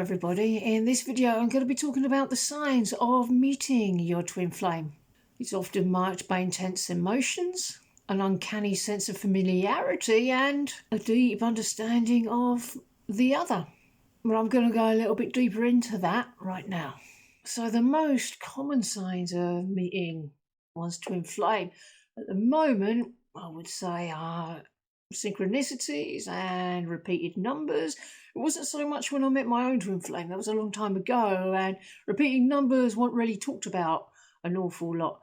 everybody. In this video I'm going to be talking about the signs of meeting your twin flame. It's often marked by intense emotions, an uncanny sense of familiarity and a deep understanding of the other. But I'm going to go a little bit deeper into that right now. So the most common signs of meeting one's twin flame at the moment, I would say, are synchronicities and repeated numbers. It wasn't so much when I met my own twin flame, that was a long time ago, and repeating numbers weren't really talked about an awful lot.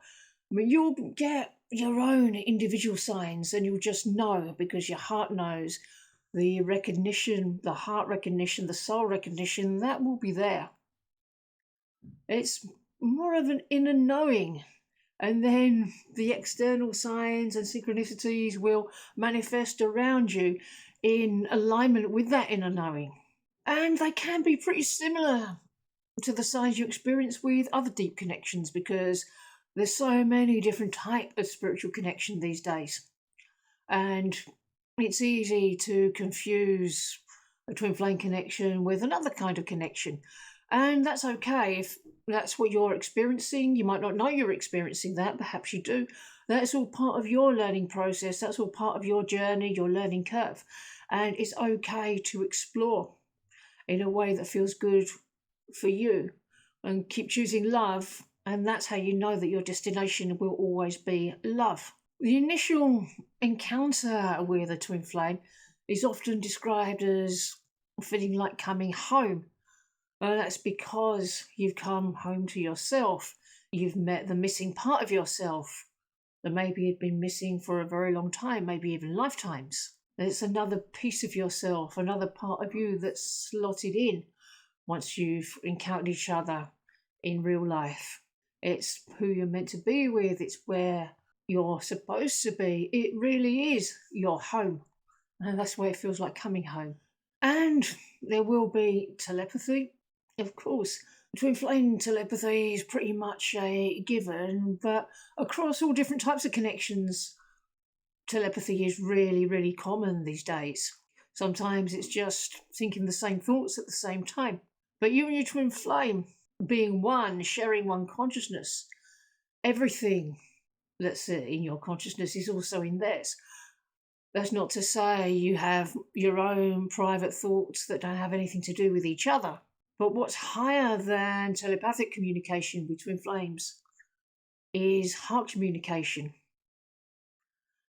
I mean, you'll get your own individual signs and you'll just know because your heart knows. The recognition, the heart recognition, the soul recognition, that will be there. It's more of an inner knowing. And then the external signs and synchronicities will manifest around you in alignment with that inner knowing. And they can be pretty similar to the signs you experience with other deep connections, because there's so many different types of spiritual connection these days. And it's easy to confuse a twin flame connection with another kind of connection. And that's okay if that's what you're experiencing. You might not know you're experiencing that, perhaps you do. That's all part of your learning process. That's all part of your journey, your learning curve. And it's okay to explore in a way that feels good for you and keep choosing love. And that's how you know that your destination will always be love. The initial encounter with a twin flame is often described as feeling like coming home. That's because you've come home to yourself. You've met the missing part of yourself that maybe had been missing for a very long time, maybe even lifetimes. It's another piece of yourself, another part of you that's slotted in once you've encountered each other in real life. It's who you're meant to be with. It's where you're supposed to be. It really is your home. And that's where it feels like coming home. And there will be telepathy. Of course, twin flame telepathy is pretty much a given, but across all different types of connections, telepathy is really, really common these days. Sometimes it's just thinking the same thoughts at the same time. But you and your twin flame, being one, sharing one consciousness, everything that's in your consciousness is also in theirs. That's not to say you have your own private thoughts that don't have anything to do with each other. But what's higher than telepathic communication between flames is heart communication.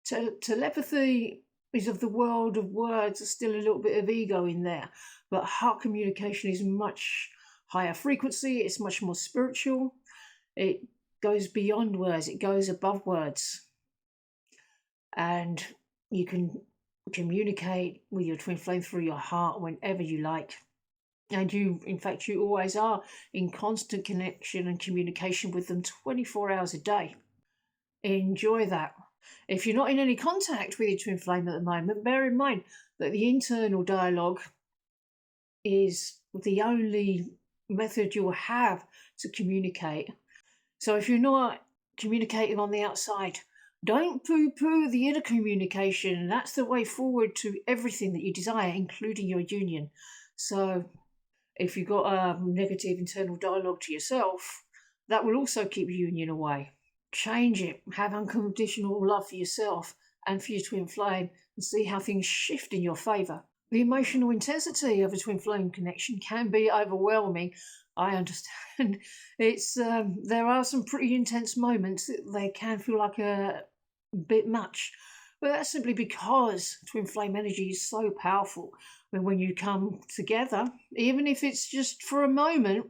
Telepathy is of the world of words. There's still a little bit of ego in there. But heart communication is much higher frequency. It's much more spiritual. It goes beyond words. It goes above words. And you can communicate with your twin flame through your heart whenever you like. And you, in fact, you always are in constant connection and communication with them 24 hours a day. Enjoy that. If you're not in any contact with your twin flame at the moment, bear in mind that the internal dialogue is the only method you'll have to communicate. So if you're not communicating on the outside, don't poo-poo the inner communication. That's the way forward to everything that you desire, including your union. So if you've got a negative internal dialogue to yourself, that will also keep union away. Change it. Have unconditional love for yourself and for your twin flame and see how things shift in your favour. The emotional intensity of a twin flame connection can be overwhelming. I understand. There are some pretty intense moments. They can feel like a bit much. But that's simply because twin flame energy is so powerful. I mean, when you come together, even if it's just for a moment,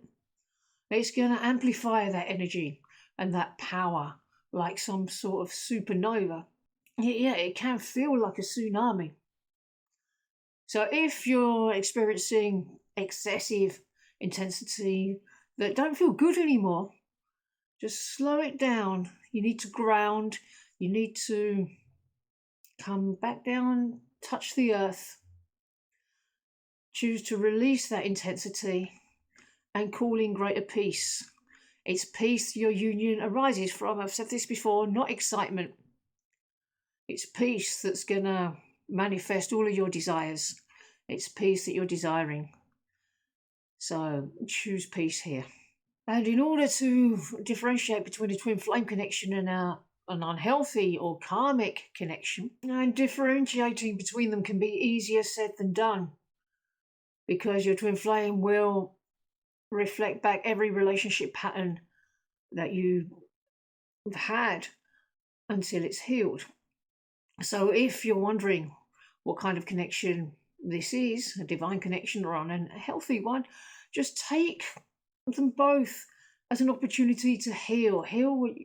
it's going to amplify that energy and that power like some sort of supernova. Yeah, it can feel like a tsunami. So if you're experiencing excessive intensity that don't feel good anymore, just slow it down. You need to ground. You need to come back down, touch the earth, choose to release that intensity and call in greater peace. It's peace your union arises from. I've said this before, not excitement. It's peace that's going to manifest all of your desires. It's peace that you're desiring. So choose peace here. And in order to differentiate between a twin flame connection and an unhealthy or karmic connection, and differentiating between them can be easier said than done, because your twin flame will reflect back every relationship pattern that you've had until it's healed. So if you're wondering what kind of connection this is, a divine connection or an unhealthy one, just take them both as an opportunity to heal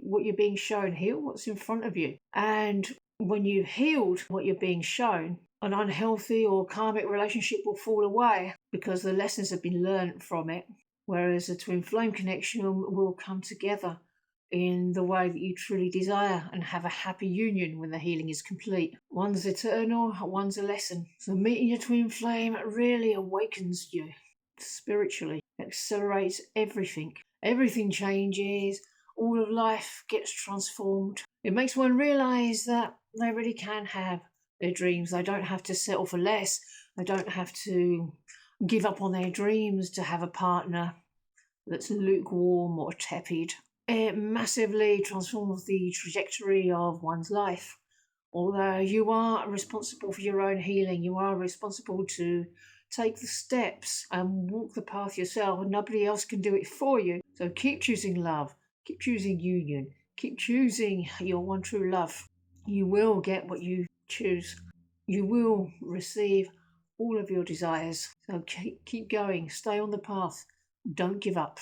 what you're being shown, heal what's in front of you. And when you've healed what you're being shown, an unhealthy or karmic relationship will fall away because the lessons have been learned from it, whereas a twin flame connection will come together in the way that you truly desire and have a happy union when the healing is complete. One's eternal, one's a lesson. So meeting your twin flame really awakens you spiritually, accelerates everything. Everything changes, all of life gets transformed. It makes one realize that they really can have their dreams. They don't have to settle for less. They don't have to give up on their dreams to have a partner that's lukewarm or tepid. It massively transforms the trajectory of one's life. Although you are responsible for your own healing, you are responsible to take the steps and walk the path yourself, and nobody else can do it for you. So keep choosing love, keep choosing union, keep choosing your one true love. You will get what you choose. You will receive all of your desires. So keep going, stay on the path, don't give up.